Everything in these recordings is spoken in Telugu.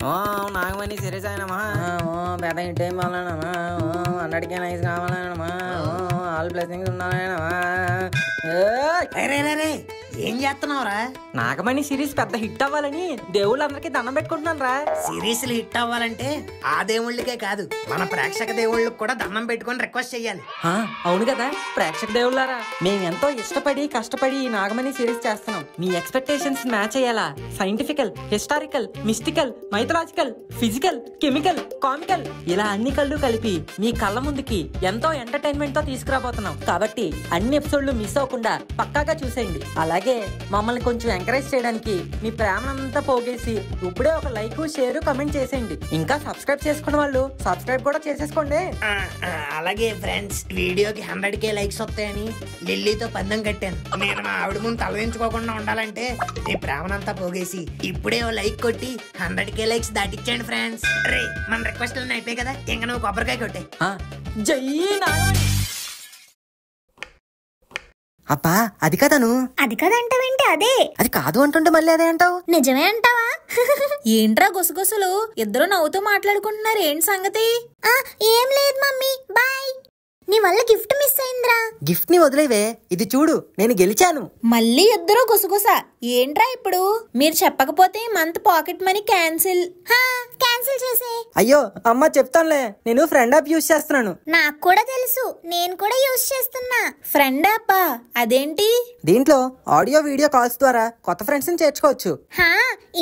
ఓం నాగమణి శిరసాయనమా. ఓం పెద్ద ఇంటి వాళ్ళనమా. ఓం అన్నటికే నైస్ కావాలనమా. ఓం ఆల్ బ్లెస్సింగ్స్ ఉన్నాయనమా. ఏం చేస్తున్నావురా? నాగమణి సిరీస్ పెద్ద హిట్ అవ్వాలని దేవుళ్ళందరికీ దండం పెట్టుకుంటున్నాను రా. సిరీస్లు హిట్ అవ్వాలంటే ఆ దేవుళ్ళకే కాదు, మన ప్రేక్షక దేవుళ్ళకి కూడా దండం పెట్టుకొని రిక్వెస్ట్ చెయ్యాలి. అవును కదా ప్రేక్షక దేవుళ్ళారా, మేము ఎంతో ఇష్టపడి కష్టపడి ఈ నాగమణి సిరీస్ చేస్తున్నాం. మీ ఎక్స్పెక్టేషన్స్ మ్యాచ్ అయ్యేలా scientifical, historical, mystical, mythological, physical, chemical, comical ఇలా అన్ని కళ్ళు కలిపి మీ కళ్ళ ముందుకి ఎంతో ఎంటర్టైన్మెంట్ తో తీసుకురాబోతున్నాం. కాబట్టి అన్ని ఎపిసోడ్లు మిస్ అవ్వకుండా పక్కాగా చూసేయండి. అలాగే మమ్మల్ని కొంచెం ఎంకరేజ్ చేయడానికి మీ ప్రేమనంతా పోగేసి ఇప్పుడే ఒక లైక్, షేర్, కమెంట్ చేసేయండి. ఇంకా సబ్స్క్రైబ్ చేసుకున్న వాళ్ళు సబ్స్క్రైబ్ కూడా చేసేసుకోండి. అలాగే ఫ్రెండ్స్, వీడియోకి 100K లైక్స్ వస్తాయని లిల్లీతో పందెం కట్టాను. నేను మా ఆవిడ ముందు తలదించుకోకుండా ఉండాలంటే ఈ ప్రేమనంతా పోగేసి ఇప్పుడే ఓ లైక్ కొట్టి 100K లైక్స్ దాటిచ్చాను ఫ్రెండ్స్. రే మన రిక్వెస్ట్ అయిపోయాయి కదా, ఇంకా నువ్వు కొబ్బరికాయ కొట్టే. జై నాగమణి. అబ్బా అది కదను. అది కదంటావేంటి? అదే అది కాదు అంటుంటే మళ్ళీ అదే అంటావు. నిజమే అంటావా? ఏంట్రా గుసగుసలు? ఇద్దరు నవ్వుతూ మాట్లాడుకుంటున్నారు, ఏంటి సంగతి? ఏం లేదు మమ్మీ, బాయ్. నీ వల్ల గిఫ్ట్ మిస్ అయిందిరా. గిఫ్ట్ ని వదిలేవే, ఇది చూడు నేను గెలిచాను. మళ్ళీ ఇద్దరు గుసగుస ఏంట్రా ఇప్పుడు? మీరు చెప్పకపోతే మంత్ పాకెట్ మనీ క్యాన్సిల్ చేసే. అయ్యో అమ్మ చెప్తానులే, నేను ఫ్రెండ్ యాప్ యూజ్ చేస్తున్నాను. నాకు కూడా తెలుసు, నేను కూడా యూజ్ చేస్తున్నా. ఫ్రెండ్ యాప్ అదేంటి? దీంట్లో ఆడియో వీడియో కాల్స్ ద్వారా కొత్త ఫ్రెండ్స్ ని చేర్చుకోవచ్చు.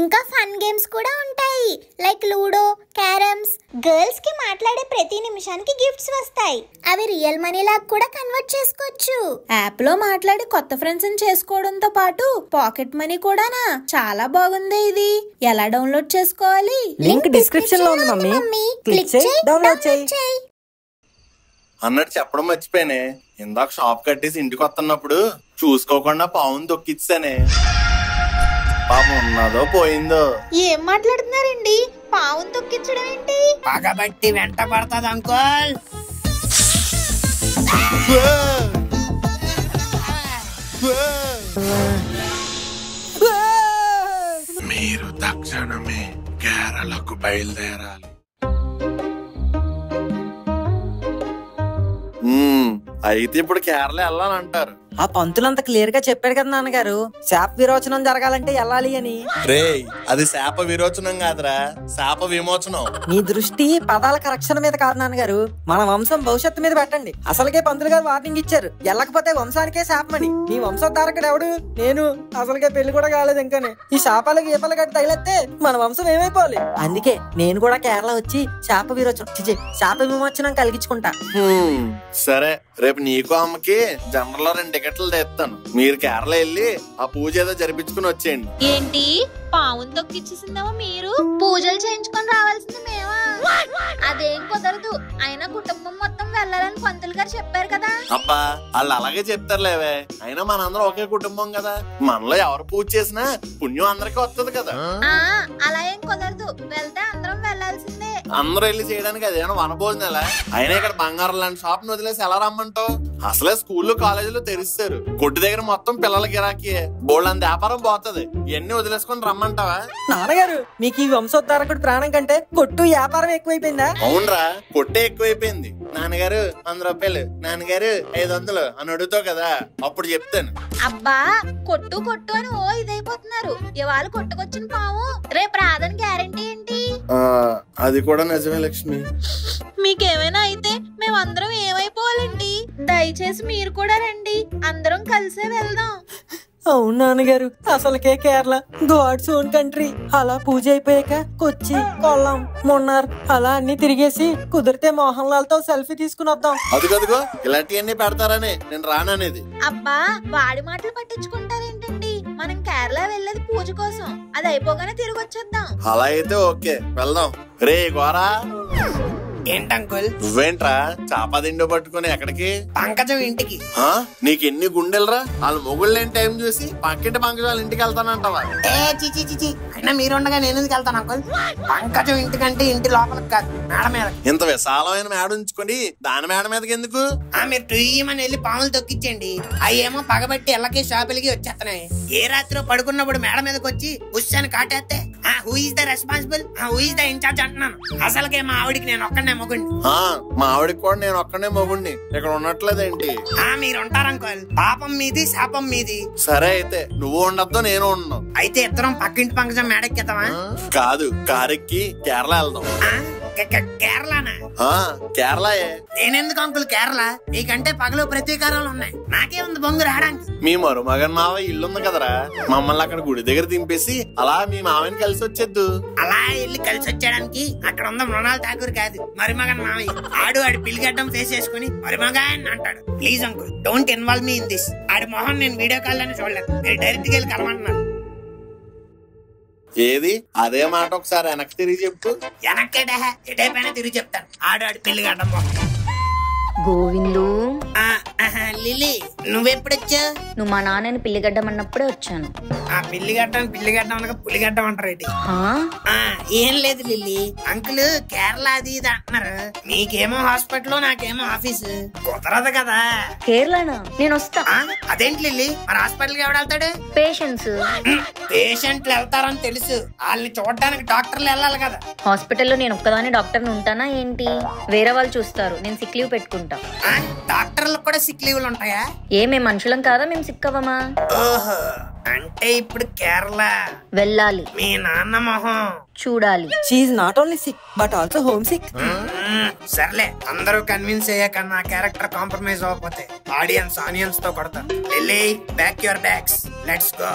ఇంకా ఫన్ గేమ్స్ కూడా ఉంటాయి, లైక్ లూడో, క్యారమ్స్. గర్ల్స్ కి మాట్లాడే ప్రతి నిమిషానికి గిఫ్ట్స్ వస్తాయి. అవి రియల్ మనీ లాగా కూడా కన్వర్ట్ చేసుకోవచ్చు. యాప్ లో మాట్లాడి కొత్త ఫ్రెండ్స్ ని చేసుకోవడంతో పాటు పాకెట్ మనీ కూడానా? చాలా బాగుంది. ఇది ఎలా డౌన్లోడ్ చేసుకోవాలి? లింక్ డిస్క్రిప్షన్ లో ఉంది మమ్మీ. క్లిక్ చేయి, డౌన్లోడ్ చేయి. అన్నట్టు చెప్పడం మర్చిపోయానే, ఇందాక షాప్ కట్టేసి ఇంటికి వస్తున్నప్పుడు చూసుకోకుండా పావును తొక్కిచ్చానే. పాపం ఉన్నదో పోయిందో. ఏం మాట్లాడుతున్నారండి? పావును తొక్కించడం ఏంటి? పగబట్టి వెంట పడతాది అంకుల్. మీరు తక్షణమే కేరళకు బయలుదేరాలి. అయితే ఇప్పుడు కేరళ వెళ్ళాలంటారు. ఆ పంతులంతా క్లియర్ గా చెప్పాడు కదా నాన్నగారు, శాప విరోచనం జరగాలంటే వెళ్ళాలి అని. రే అది శాప విరోచనం కాదురా, శాప విమోచనం. నీ దృష్టి పదాల కరెక్షన్ మీద కాదు నాన్నగారు, మన వంశం భవిష్యత్తు మీద పెట్టండి. అసలుకే పంతులు గారు వార్నింగ్ ఇచ్చారు, వెళ్ళకపోతే వంశానికే శాపమని. నీ వంశోద్ధారకుడు ఎవడు? నేను. అసలుకే పెళ్లి కూడా కాలేదు ఇంకానే. ఈ శాపాలకి ఏపలు గట్టి తగిలేస్తే మన వంశం ఏమైపోవాలి. అందుకే నేను కూడా కేరళ వచ్చి శాప విరోచనం శాప విమోచనం కలిగించుకుంటా. సరే రేపు నీకు అమ్మకి జనరల్ లో 2 టికెట్లు తెస్తాను. మీరు కేరళ వెళ్ళి ఆ పూజ ఏదో జరిపించుకుని వచ్చేయండి. ఏంటి పావును తొక్కిచ్చేసిందేమో మీరు, పూజలు చేయించుకొని రావాల్సింది మేమా? అదేం కుదరదు. అయినా కుటుంబం మొత్తం వెళ్ళాలని పంతులు గారు చెప్పారు కదా. అబ్బా వాళ్ళు అలాగే చెప్తారులేవే, అయినా మనందరం ఒకే కుటుంబం కదా, మనలో ఎవరు పూజ చేసినా పుణ్యం అందరికీ వస్తుంది కదా. అలా ఏం కుదరదు, వెళ్తే అందరం వెళ్ళాల్సిందే. అందరూ వెళ్ళి చేయడానికి అదేమో వనభోజనాలా? అయినా ఇక్కడ బంగారం లాంటి షాప్ ను వదిలేసి ఎలా రమ్మంటావు? అసలే స్కూల్లో కాలేజీలో తెరిస్తారు, కొట్టు దగ్గర మొత్తం పిల్లల గిరాకీ, బోళ్ళంత వ్యాపారం పోతుంది. ఇవన్నీ వదిలేసుకొని రమ్మంటావా? నాన్నగారు మీకు ఈ వంశోద్ధారకుడు ప్రాణం కంటే కొట్టు వ్యాపారం ఎక్కువైపోయిందా? అవునరా, కొట్టే ఎక్కువైపోయింది. నాన్నగారు 100 రూపాయలు, నాన్నగారు 500 అని అడుగుతావు కదా, అప్పుడు చెప్తాను. అబ్బా కొట్టు కొట్టు అని ఓ ఇదైపోతున్నారు. ఇవాళ కొట్టుకొచ్చిన పావు రేపు రాదని గ్యారంటీ ఏంటి? అది కూడా నిజమే లక్ష్మి. మీకేమైనా అయితే మేమందరం ఏమైపోవాలండి? దయచేసి మీరు కూడా రండి, అందరం కలిసే వెళ్దాం. అవును నాన్నగారు, అసలుకే కేరళ గాడ్స్ ఓన్ కంట్రీ. అలా పూజ అయిపోయాక కొచ్చి, కొల్లం, మున్నార్ అలా అన్ని తిరిగేసి కుదిరితే మోహన్ లాల్ తో సెల్ఫీ తీసుకుని వద్దాం. అదిగదిగో ఇలాంటివన్నీ పెడతారని నేను రాననేది. అబ్బా వాడి మాటలు పట్టించుకుంటారేంటండి? మనం కేరళ వెళ్ళేది పూజ కోసం, అది అయిపోగానే తిరిగి వచ్చేద్దాం. అలా అయితే ఓకే, వెళ్దాం. రే గోరా, ఏంటంకుల్? నువ్వేంట్రా చాపదిండు పట్టుకుని ఎక్కడికి? పంకజం ఇంటికి. నీకు ఎన్ని గుండెలరా? వాళ్ళ మొగుళ్ళేం టైం చూసి పక్కింటి పంకజం వాళ్ళ ఇంటికి వెళ్తానంటావా? చిచి అయినా మీరుండగా నేను ఎందుకు వెళ్తాను అంకుల్? పంకజం ఇంటికంటే ఇంటి లోపలికి కాదు, మేడ మీద. ఇంత విశాలమైన మేడ ఉంచుకొని దాని మేడ మీదకి ఎందుకు? మీరు టూయమని వెళ్ళి పాములు తొక్కించండి, అయ్యేమో పగబట్టి ఎల్లకి షాపులకి వచ్చేస్తున్నాయి. ఏ రాత్రి పడుకున్నప్పుడు మేడ మీదకి వచ్చి ఉష్సాన్ని కాటేస్తే who is the responsible, who is the incharge అంటున్నాను. అసలుకే మా ఆవిడికి నేను ఒక్కనే మొగుండి. మా ఆవిడికి కూడా నేను ఒక్కనే మొగుండి. ఇక్కడ ఉన్నట్లేదేంటి? మీరు ఉంటారు అంకుల్. పాపం మీది శాపం మీది. సరే అయితే నువ్వు ఉండద్దు నేను ఉండను. అయితే ఇద్దరం పక్కింటి పంకజం మేడెక్కిద్దామా? కాదు, కారెక్కి కేరళ వెళ్దాం. కేరళనా? కేరళయే. నేనెందుకు అంకుల్ కేరళ? నీకంటే పగలు ప్రతీకారాలు ఉన్నాయి. నాకే ఉంది బొంగు రావడానికి. మీ మరుమగన్ మావ ఇల్లుంది కదరా, మమ్మల్ని అక్కడ గుడి దగ్గర దింపేసి అలా మీ మావని కలిసి వచ్చేద్దు. అలా వెళ్ళి కలిసి వచ్చేయడానికి అక్కడ ఉన్న మృణాల్ ఠాకూర్ కాదు, మరుమగన్ మావయ్య. ఆడి పిల్లిగడ్డం ఫేస్ చేసుకుని మరుమగన్ అంటాడు. Please uncle don't involve me in this. ఆడి మొహం నేను వీడియో కాల్ లోనే చూడలేదు. మీరు డైరెక్ట్ గా వెళ్ళి కలమంటున్నాను. ఏది అదే మాట ఒకసారి వెనక్కి తిరిగి చెప్పు. వెనక్కేట ఎటైపోయినా తిరిగి చెప్తాను. ఆడు పిల్లిగడ్డం మొహం. గోవిందు, లిల్లీ నువ్వెప్పుడొచ్చా? నువ్వు మా నాన్నని పిల్లిగడ్డం అన్నప్పుడే వచ్చాను. పిల్లిగడ్డం అనగా పులిగడ్డం అంటారు. ఏం లేదు లిల్లీ, అంకుల్ కేరళ అది ఇది అంటున్నారు. నీకేమో హాస్పిటల్, నాకేమో ఆఫీసు. కుదరదు కదా. కేరళనా? నేను వస్తా. అదేంటి లిల్లీ, మరి హాస్పిటల్కి ఎవడు వెళ్తాడు? పేషెంట్స్ పేషెంట్లు వెళ్తారని తెలుసు, వాళ్ళని చూడడానికి డాక్టర్లు వెళ్ళాలి కదా. హాస్పిటల్లో నేను ఒక్కదాని డాక్టర్ని ఉంటానా ఏంటి? వేరే వాళ్ళు చూస్తారు, నేను సిక్ లీవ్ పెట్టుకుంటా. డాక్టర్లకు కూడా సిక్ లీవ్లు ఉంటాయా? మేము మనుషులం కాదా, మేము సిక్ అవ్వమా? ఓహో, అంటే ఇప్పుడు కేరళ వెళ్ళాలి. మీ నాన్న మొహం చూడాలి. She is not only sick but also homesick. సర్లే, అందరూ కన్విన్స్ అయ్యాక నా క్యారెక్టర్ కాంప్రమైజ్ అవ్వకపోతే ఆనియన్స్ తో కొడతాను. Lily back your bags, let's go.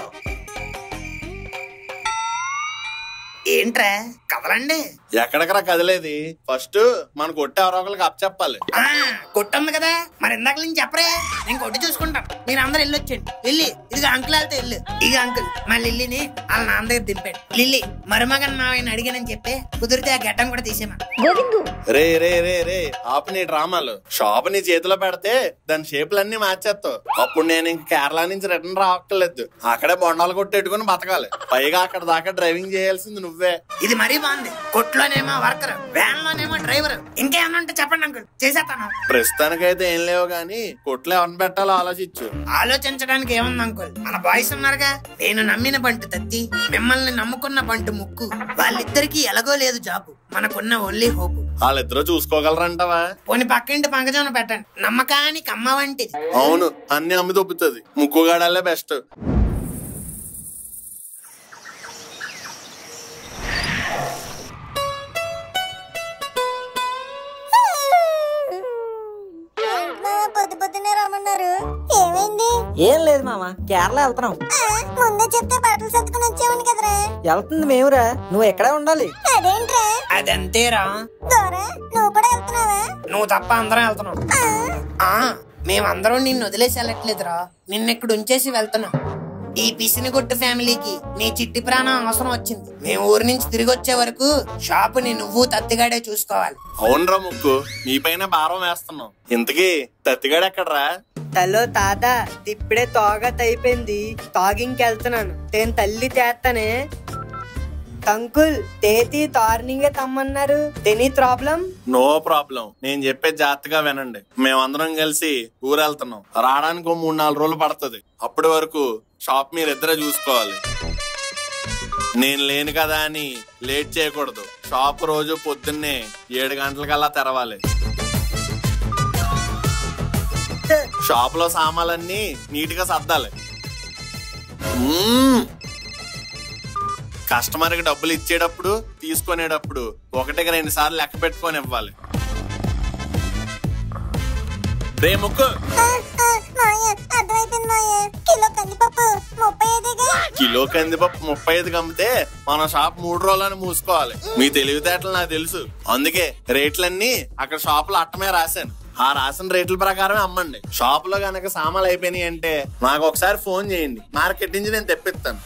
ఏంట్రా కదలండి? ఎక్కడికరా కదిలేది? ఫస్ట్ మన కొట్టి ఎవరో ఒకరికి అప్ చెప్పాలి. కొట్టుంది కదా, మరి ఇందాక నుంచి చెప్పరే. నేను కొట్టి చూసుకుంటాను, మీరు అందరు వెళ్ళొచ్చండి. లిల్లీ ఇదిగా అంకుల్ వెళ్తే వెళ్ళు. ఇక అంకుల్ మా లిల్లీని వాళ్ళ నాన్న దగ్గర దింపాడు. లిల్లీ మరుమగన్ మావయ్యని అడిగానని చెప్పి కుదిరితే ఆ గడ్డం కూడా తీసేమా. గోవిందు, రే రే రే రే ఆపు నీ డ్రామాలు. షాప్ నీ చేతిలో పెడితే దాని షేపులన్నీ మార్చేస్తావు. అప్పుడు నేను ఇంక కేరళ నుంచి రిటర్న్ రావక్కర్లేదు. అక్కడే బొండాలు కొట్టేట్టుకుని బతకాలి. పైగా అక్కడ దాకా డ్రైవింగ్ చేయాల్సింది నువ్వే. ఇది మరీ బాగుంది. కొట్లోనేమో వర్కర్, వ్యాన్ లోనేమో డ్రైవర్. ఇంకేమన్నా ఉంటే చెప్పండి అంకుల్, చేసేస్తాను. ప్రస్తుతానికైతే ఏం లేవు గానీ కొట్లో ఎవరిని పెట్టాలో ఆలోచించు. ఆలోచించడానికి ఏముంది అంకుల్, మన బాయ్స్ ఉన్నారుగా. నేను నమ్మిన బంటు తత్తి, మిమ్మల్ని నమ్ముకున్న బంటు ముక్కు. వాళ్ళిద్దరికి ఎలాగో లేదు జాబు, మనకున్న ఓన్లీ హోప్. వాళ్ళిద్దరూ చూసుకోగలరంటవా? పోనీ పక్కింటి పంకజం పెట్టండి, నమ్మకానికి అమ్మ వంటిది. అవును, అన్ని అమ్మి దొబ్బుతుంది. ముక్కుగాడాలే బెస్ట్. పొద్దున్నే రమ్మన్నారు. ఏమైంది? ఏం లేదు మామ, కేరళ వెళ్తున్నాం. ముందే చెప్తే బట్టలు సర్దుకుని వచ్చేవాడిని కదరా. వెళ్తుంది మేమురా, నువ్వు ఎక్కడే ఉండాలి. అదేంట్రా? అదంతేరా. దూరా నువ్వు కూడా వెళ్తున్నావా? నువ్వు తప్ప అందరం వెళ్తున్నాం. మేమందరం నిన్ను వదిలేసి వెళ్ళట్లేదురా, నిన్నెక్కడ ఉంచేసి వెళ్తున్నాం. ఈ పిసినిగొట్టు ఫ్యామిలీకి నీ చిట్టి ప్రాణం అవసరం వచ్చింది. మేము ఊరి నుంచి తిరిగి వచ్చే వరకు షాపుని నువ్వు తత్తిగాడే చూసుకోవాలి. అవునరా ముక్కు, నీ పైన భారం వేస్తున్నాం. ఇంతకీ తత్తిగాడు ఎక్కడరా? తల్లో తాత ఇప్పుడే తోగత అయిపోయింది, తాగింగ్కి వెళ్తున్నాను. నేను తల్లి తేస్తానే. అంకుల్ తేతి తార్నింగే తమ్మన్నారు. Any problem? No problem. నేను చెప్పే జాగ్రత్తగా వినండి. మేమందరం కలిసి ఊరెళ్తున్నాం. రావడానికి 3-4 రోజులు పడుతుంది. అప్పటి వరకు షాప్ మీరిద్దరే చూసుకోవాలి. నేను లేను కదా అని లేట్ చేయకూడదు. షాప్ రోజు పొద్దున్నే 7 గంటలకల్లా తెరవాలి. షాప్ లో సామాన్లన్నీ నీట్ గా సర్దాలి. కస్టమర్ కి డబ్బులు ఇచ్చేటప్పుడు తీసుకునేటప్పుడు 1-2 సార్లు లెక్క పెట్టుకొని ఇవ్వాలి. రే ముక్కు, కిలో కందిపప్పు 35 అమ్మితే మన షాప్ 3 రోజులని మూసుకోవాలి. మీ తెలివితేటలు నాకు తెలుసు, అందుకే రేట్లన్నీ అక్కడ షాప్ లో అట్టమే రాశాను. ఆ రాసిన రేట్ల ప్రకారమే అమ్మండి. షాప్ లో గనక సామాన్లు అయిపోయినాయి అంటే నాకు ఒకసారి ఫోన్ చేయండి, మార్కెట్ నుంచి నేను తెప్పిస్తాను.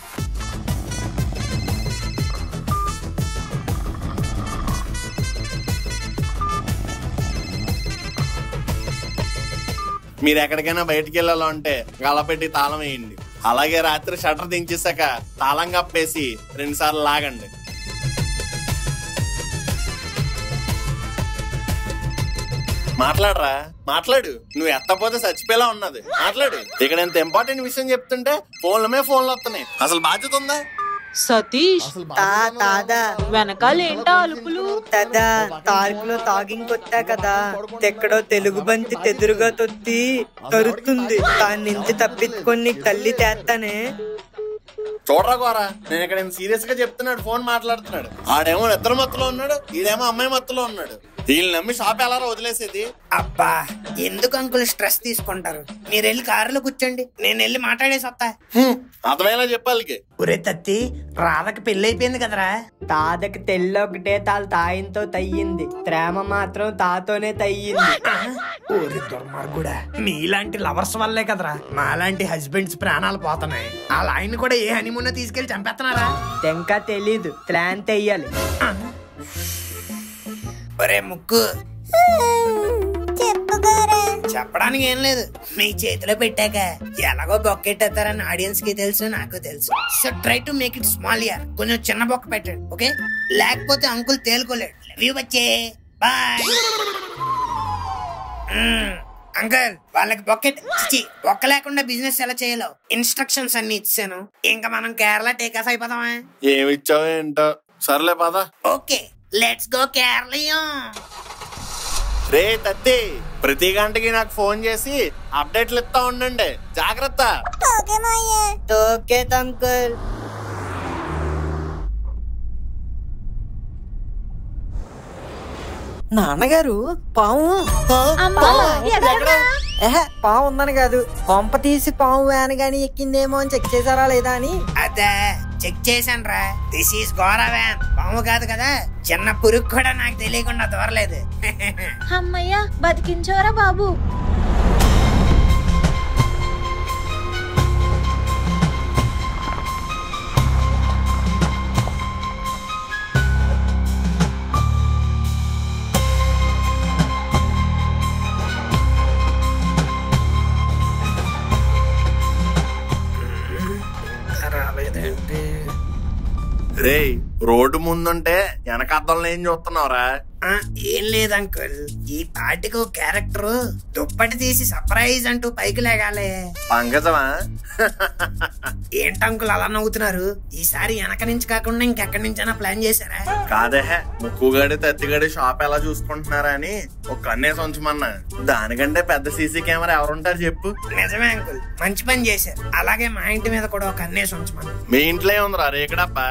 మీరు ఎక్కడికైనా బయటికి వెళ్ళాలో అంటే గలపెట్టి తాళం వేయండి. అలాగే రాత్రి షట్టర్ దించేసాక తాళం కప్పేసి 2 సార్లు లాగండి. మాట్లాడరా, మాట్లాడు. నువ్వు ఎత్తపోతే చచ్చిపోయేలా ఉన్నది, మాట్లాడు. ఇక్కడ ఎంత ఇంపార్టెంట్ విషయం చెప్తుంటే ఫోన్లమే ఫోన్లు వస్తున్నాయి. అసలు బాధ్యత ఉందా? సతీష్ తాదా వెనకాల ఏంటా అలుపులు? తదా తార్కులో తాగింగ్ కొట్టా కదా, ఎక్కడో తెలుగు బంతి తెదురుగా తొత్తి తరుతుంది. దాని నుంచి తప్పించుకొని నీకు తల్లి తేస్తానే. చూడరా గోరా, నేను ఇక్కడ సీరియస్ గా చెప్తున్నాడు, ఫోన్ మాట్లాడుతున్నాడు. ఆడేమో నిద్ర మత్తులో ఉన్నాడు, ఈడేమో అమ్మాయి మత్తులో ఉన్నాడు. వీళ్ళు నమ్మి షాప్ ఎలా వదిలేసేది? అబ్బా ఎందుకు అంకుల్ స్ట్రెస్ తీసుకుంటారు? మీరు వెళ్ళి కారులో కూర్చోండి, నేను వెళ్ళి మాట్లాడేసి వస్తా. అర్థమయ్యేలా చెప్పాలికి. ఒరే తత్తి, రాధకి పెళ్లి అయిపోయింది కదరా. తాదకి తెల్ల ఒకటే తాళ్ళు తాయింతో తయ్యింది, ప్రేమ మాత్రం తాతోనే తయ్యింది. ఓరి దుర్మార్గుడా, మీలాంటి లవర్స్ వల్లే కదరా మాలాంటి హస్బెండ్స్ ప్రాణాలు పోతున్నాయి. వాళ్ళ ఆయన కూడా ఏ హనీమూన్ తీసుకెళ్లి చంపేస్తున్నారా? ఇంకా తెలీదు, ప్లాన్ తెయ్యాలి. ఒరే ముక్కు, చెప్పుకోరా. చెప్పడానికి ఏం లేదు, మీ చేతిలో పెట్టాక ఎలాగో బొక్కెట్టేస్తారని ఆడియన్స్ కి తెలుసు, నాకు తెలుసు. So try to make it small ear. కొంచెం చిన్న బొక్క పెట్టండి, ఓకే? లేకపోతే అంకుల్ తేలుకోలేడు. లవ్ యూ బచ్చే, బాయ్. అంకుల్ వాళ్ళకి బొక్క లేకుండా బిజినెస్ ఎలా చేయాలో ఇన్స్ట్రక్షన్స్ అన్ని ఇచ్చాను. ఇంకా మనం కేరళ టేక్ ఆఫ్ అయిపోదామా? ఏమి ఇచ్చావో ఏంటో, సర్లే పద. Okay, let's go Kerala. రే తత్తి, ప్రతి గంటకి నాకు ఫోన్ చేసి అప్డేట్లు ఇస్తా ఉండండి, జాగ్రత్త. ఓకే మాయా. Okay uncle. నాన్నగారు పాము. పాము ఉందని కాదు, కొంప తీసి పాము వ్యాన్ గాని ఎక్కిందేమో అని చెక్ చేశారా లేదా అని. అదే చెక్ చేశాను రా. దిస్ ఈస్ గోరా వ్యాన్, పాము కాదు కదా. చిన్న పురుగు కూడా నాకు తెలియకుండా దూరలేదు. అమ్మయ్యా బతికించోరా బాబు. రే, రోడ్డు ముందుంటే వెనక అద్దంలో ఏం చూస్తున్నావురా? ఏం లేదు అంకుల్, ఈ పార్టీకి క్యారెక్టర్ దుప్పటి తీసి సర్ప్రైజ్ అంటూ పైకి లేగాలే. పంకజమా? ఏంటంకుల్ అలా నవ్వుతున్నారు? ఈసారి వెనక నుంచి కాకుండా ఇంకెక్కడి నుంచైనా ప్లాన్ చేశారా? కాదే, ముక్కుగాడి తత్తిగాడి షాప్ ఎలా చూసుకుంటున్నారా అని ఒక కన్నేసి ఉంచమన్నా. దానికంటే పెద్ద సీసీ కెమెరా ఎవరుంటారు చెప్పు? నిజమే అంకుల్, మంచి పని చేశారు. అలాగే మా ఇంటి మీద కూడా ఒక కన్నేసి ఉంచమన్నా. మీ ఇంట్లో ఏముందిరా? రేకడప్పా?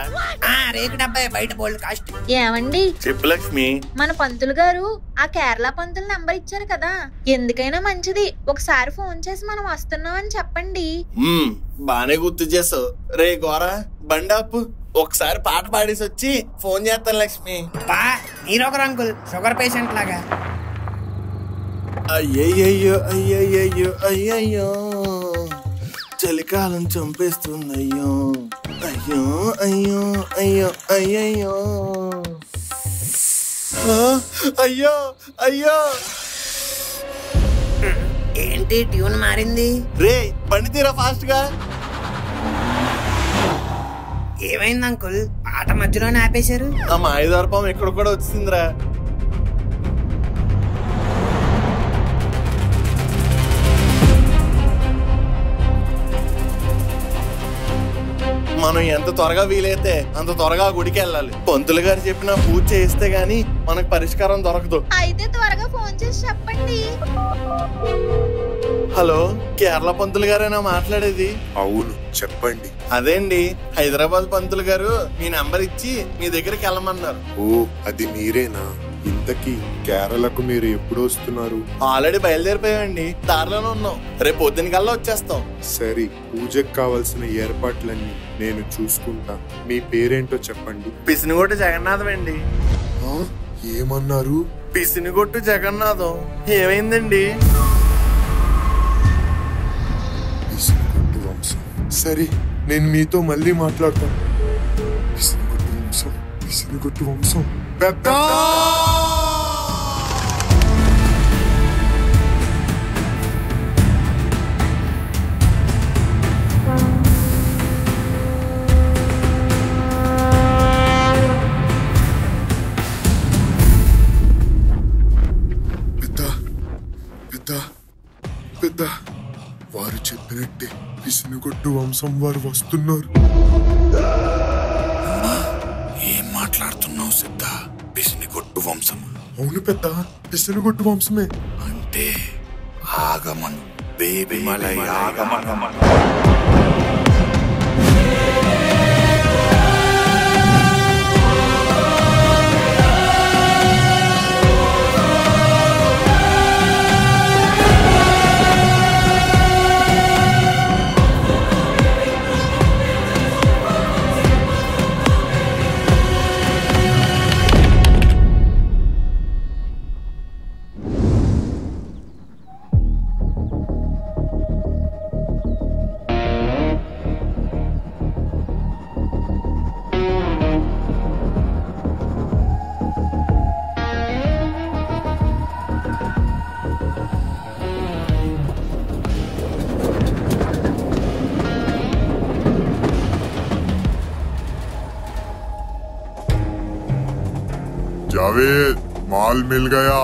రేకు డబ్బా బయట బోల్డ్ కాస్ట్. ఏమండి చెప్పు లక్ష్మి. మన పంతులు గారు ఆ కేరళ పంతులు నంబర్ ఇచ్చారు కదా, ఎందుకైనా మంచిది ఒకసారి ఫోన్ చేసి మనం వస్తున్నాం అని చెప్పండి. బానే గుర్తు చేసావు. రే గోరా, బండి అప్పు, ఒకసారి పాట పాడేసి వచ్చి ఫోన్ చేస్తాను లక్ష్మి. మీరొకరు అంకుల్ షుగర్ పేషెంట్ లాగా. అయ్యయ్యో అయ్యయ్యో అయ్యయ్యో, చలికాలం చంపేస్తుందయ్యో. అయ్యో అయ్యో అయ్యో అయ్యయ్యో, అయ్యో అయ్యో. ఏంటి ట్యూన్ మారింది? రే బండి తీరా ఫాస్ట్ గా. ఏమైంది అంకుల్, పాట మధ్యలోనే ఆపేశారు? ఆ మాయదార్పం ఎక్కడ కూడా వచ్చిందిరా. మనం ఎంత త్వరగా వీలైతే అంత త్వరగా గుడికి వెళ్ళాలి. పంతులు గారు చెప్పిన పూజ చేస్తే గానీ మనకు పరిష్కారం దొరకదు. అయితే త్వరగా ఫోన్ చేసి చెప్పండి. హలో, కేరళ పంతులు గారేనా మాట్లాడేది? అవును, చెప్పండి. అదేండి, హైదరాబాద్ పంతులు గారు మీ నంబర్ ఇచ్చి మీ దగ్గరికి వెళ్ళమన్నారు. ఓ, అది మీరేనా? ఇంతకీ కేరళకు మీరు ఎప్పుడు వస్తున్నారు? ఆల్రెడీ బయలుదేరిపోయామండి, దారిలోనే ఉన్నాం. రేపు పొద్దున కల్లా వచ్చేస్తాం. సరే, పూజకు కావాల్సిన ఏర్పాట్లన్నీ నేను చూసుకుంటా. మీ పేరేంటో చెప్పండి. పిసినిగొట్టు జగన్నాథం అండి. ఏమన్నారు? పిసినిగొట్టు జగన్నాథం. ఏమైందండి? పిసినిగొట్టు వంశం. సరే, నేను మీతో మళ్ళీ మాట్లాడతాను. పిసినిగొట్టు వంశం, పిసినిగొట్టు వంశం. పెద్ద పెద్ద వారు చెప్పినట్టే పిసినిగొట్టు వంశం వారు వస్తున్నారు. అవును పెద్ద పిసనుగొట్టు వంశమే. అంటే ఆగమను బేబీ మలై ఆగమనం. जावेद माल मिल गया।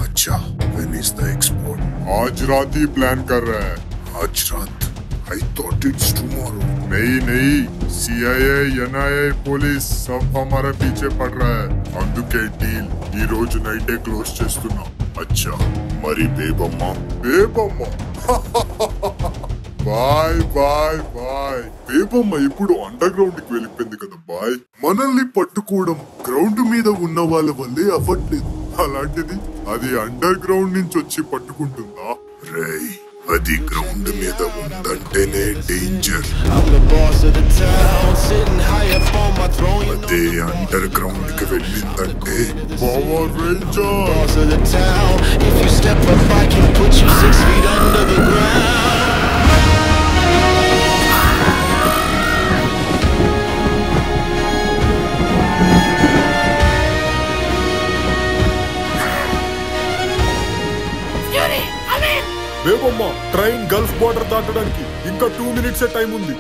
अच्छा when is the export? आज रात ही प्लान कर रहा है। आज रात? I thought it's tomorrow. नहीं CIA NIA पुलिस सब हमारे पीछे पड़ रहा है। అందుకే డీల్ ఈ రోజు నైటే క్లోజ్ చేస్తున్నాం। अच्छा మరి Bebamma bye bye bye. Bebamma ఇప్పుడు అండర్ గ్రౌండ్ కి వెళ్ళిపోయింది కదా బాయ్। మనల్ని పట్టుకోవడం గ్రౌండ్ మీద ఉన్న వాళ్ళ వల్లే అవ్వట్లేదు, అలాంటిది అది అండర్ గ్రౌండ్ నుంచి వచ్చి పట్టుకుంటుందా? రేయ్ అది గ్రౌండ్ మీద ఉందంటేనే డేంజర్, అదే అండర్ గ్రౌండ్ కి వెళ్ళిందంటే power ranger. Bebamma train gulf border దాటడానికి ఇంకా 2 minutes టైం ఉంది।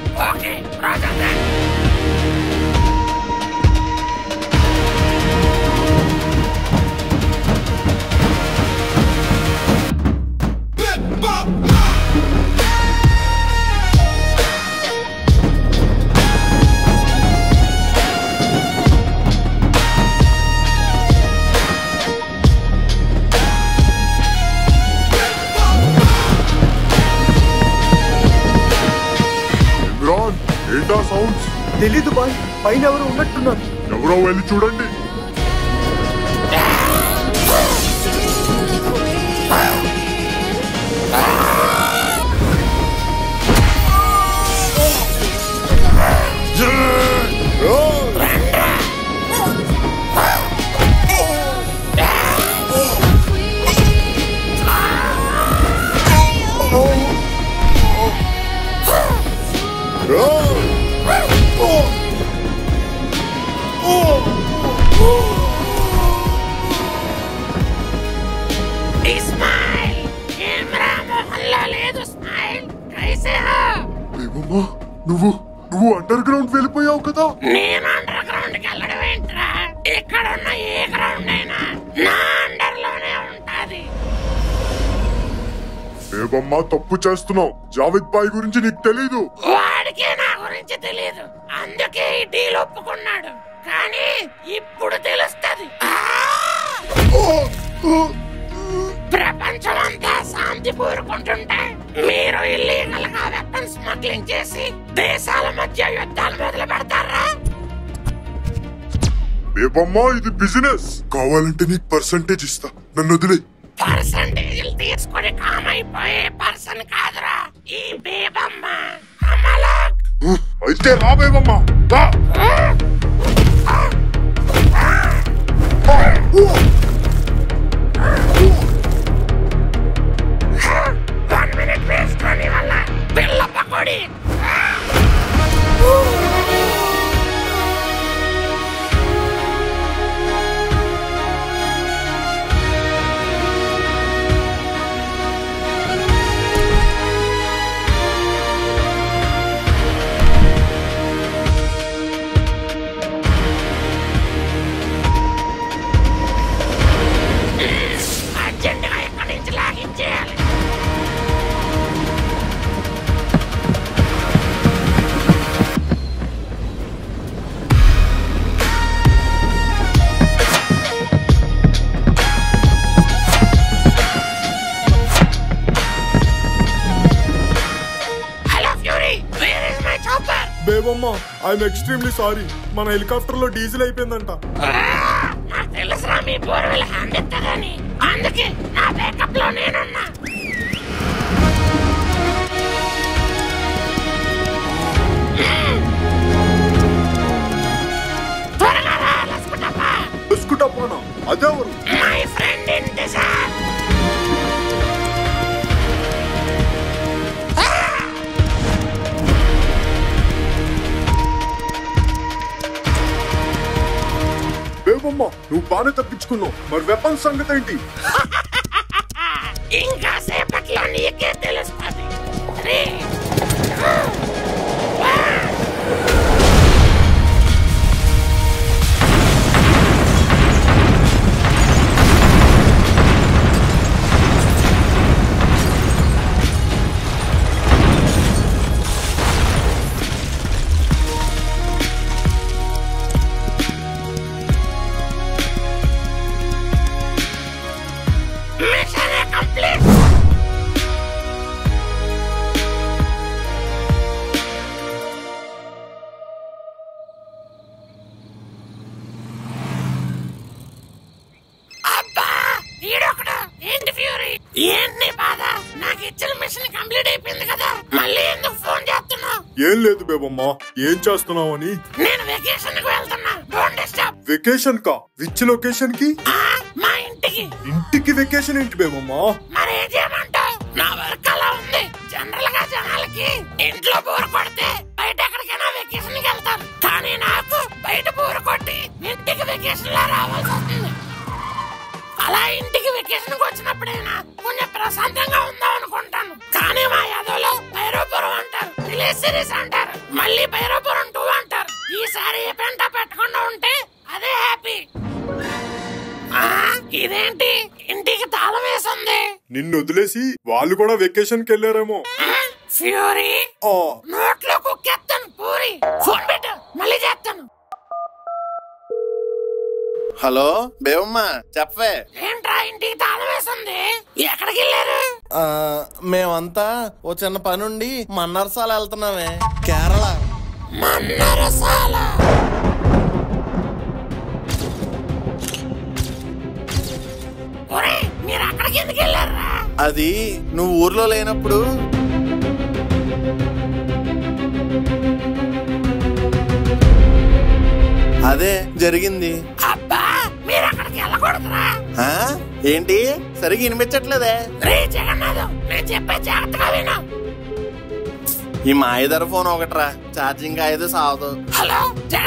ఏంటా సౌండ్స్? తెలీదు బాయ్, పైన ఎవరు ఉన్నట్టున్నారు। ఎవరో వెళ్ళి చూడండి। నువ్వు అండర్ గ్రౌండ్ వెళ్ళిపోయావు కదా? నేను అండర్ గ్రౌండ్ కి వెళ్ళడం ఏంట్రా? ఇక్కడ ఉన్న ఏ గ్రౌండ్ అయినా నా అండర్ లోనే ఉంటది। బేబమ్మ తప్పు చేస్తున్నావు। జావేద్ బాయ్ గురించి నీకు తెలీదు। వాడికి నా గురించి తెలీదు, అందుకే ఈ డీల్ ఒప్పుకున్నాడు। కానీ ఇప్పుడు తెలుస్తది। ప్రపంచమంతా శాంతి కోరుకుంటుంటే మీరు ఇల్లీగల్ గా వెపన్ స్మగ్లింగ్ చేసి దేశాల మధ్య యుద్ధాలు మొదలు పెడతారా? బేబమ్మ ఇది బిజినెస్, కావాలంటే నీకు పర్సంటేజ్ ఇస్తా, నన్ను వదిలే। పర్సంటేజ్ తీసుకొని కామైపోయే పర్సన్ కాదురా ఈ బేబమ్మ। అమలక్ అయితే రా బేబమ్మ, రా। 1 minute వేసుకొని వల్ల పిల్ల పకోడి। బేబమ్మ ఐఎమ్ ఎక్స్ట్రీమ్లీ సారీ, మన హెలికాప్టర్ లో డీజిల్ అయిపోయిందంట. తెలుసురా మీ బోర్వెల్ హ్యాండ్ ఎత్తగాని, అందుకే నా బ్యాకప్ లో నేనున్నా. లస్కుటప్పనా? అదెవరు? My friend ఇంతజార్. బేబమ్మ నువ్వు బాగానే తప్పించుకున్నావు, మరి వెపన్ సంగతి ఏంటి? ఇంకా సేపట్లో నీకే తెలుస్తుంది. ఏం లేదు బేబమ్మ, ఏం చేస్తున్నావు అని. నేను వెకేషన్ కి వెళ్తున్నా. Don't disturb. వెకేషన్ కా? విచ్ లొకేషన్ కి? మా ఇంటికి. ఇంటికి వెకేషన్ ఏంటి బేబమ్మ? మరి ఏం చేయమంటావు? నా వర్క్ అలా ఉంది. జనరల్ గా జనాలకి ఇంట్లో బోర్ కొడితే బయట ఎక్కడికైనా వెకేషన్ కి వెళ్తారు, కానీ నాకు బయట బోర్ కొట్టి ఇంటికి వెకేషన్ లా రావాల్సి వస్తుంది. అలా ఇంటికి వెకేషన్ కి వచ్చినప్పుడైనా కొంచెం ప్రశాంతంగా ఉందాం అనుకుంటాను, కానీ మా యాదవ్లో భైరవపురం అంటారు, విలేజ్ సిరీస్ అంటారు, మళ్ళీ భైరవపురం 2 అంటారు. ఈసారి ఏ పెంట పెట్టకుండా ఉంటే అదే హ్యాపీ. ఇదేంటి ఇంటికి తాళం వేసింది? నిన్ను వదిలేసి వాళ్ళు కూడా వెకేషన్ కి వెళ్ళారేమో. ఫ్యూరీ, నోట్లో కుక్కేస్తాను పూరి. ఫోన్ పెట్టు, మళ్ళీ చేస్తాను. హలో బేబమ్మ, చెప్పవే. ఏంట్రా ఇంటికి తాళం వేసింది? ఎక్కడికి వెళ్ళారు? మేమంతా ఓ చిన్న పనుండి మన్నరసాల వెళ్తున్నామే, కేరళ. మన్నరసాల? మీరు అక్కడికి ఎందుకు వెళ్ళారా? అది నువ్వు ఊర్లో లేనప్పుడు అదే జరిగింది. అబ్బా, మీరు అక్కడికి వెళ్ళకూడదురా. ఏంటి సరిగ్గా వినిపించట్లేదే? రే జగన్నాథం, నేను చెప్పే జాగ్రత్తగా విను. ఈ మాయదర ఫోన్ ఒకట్రా, ఛార్జింగ్ అయితే సావదు. హలో జగన్నాథం.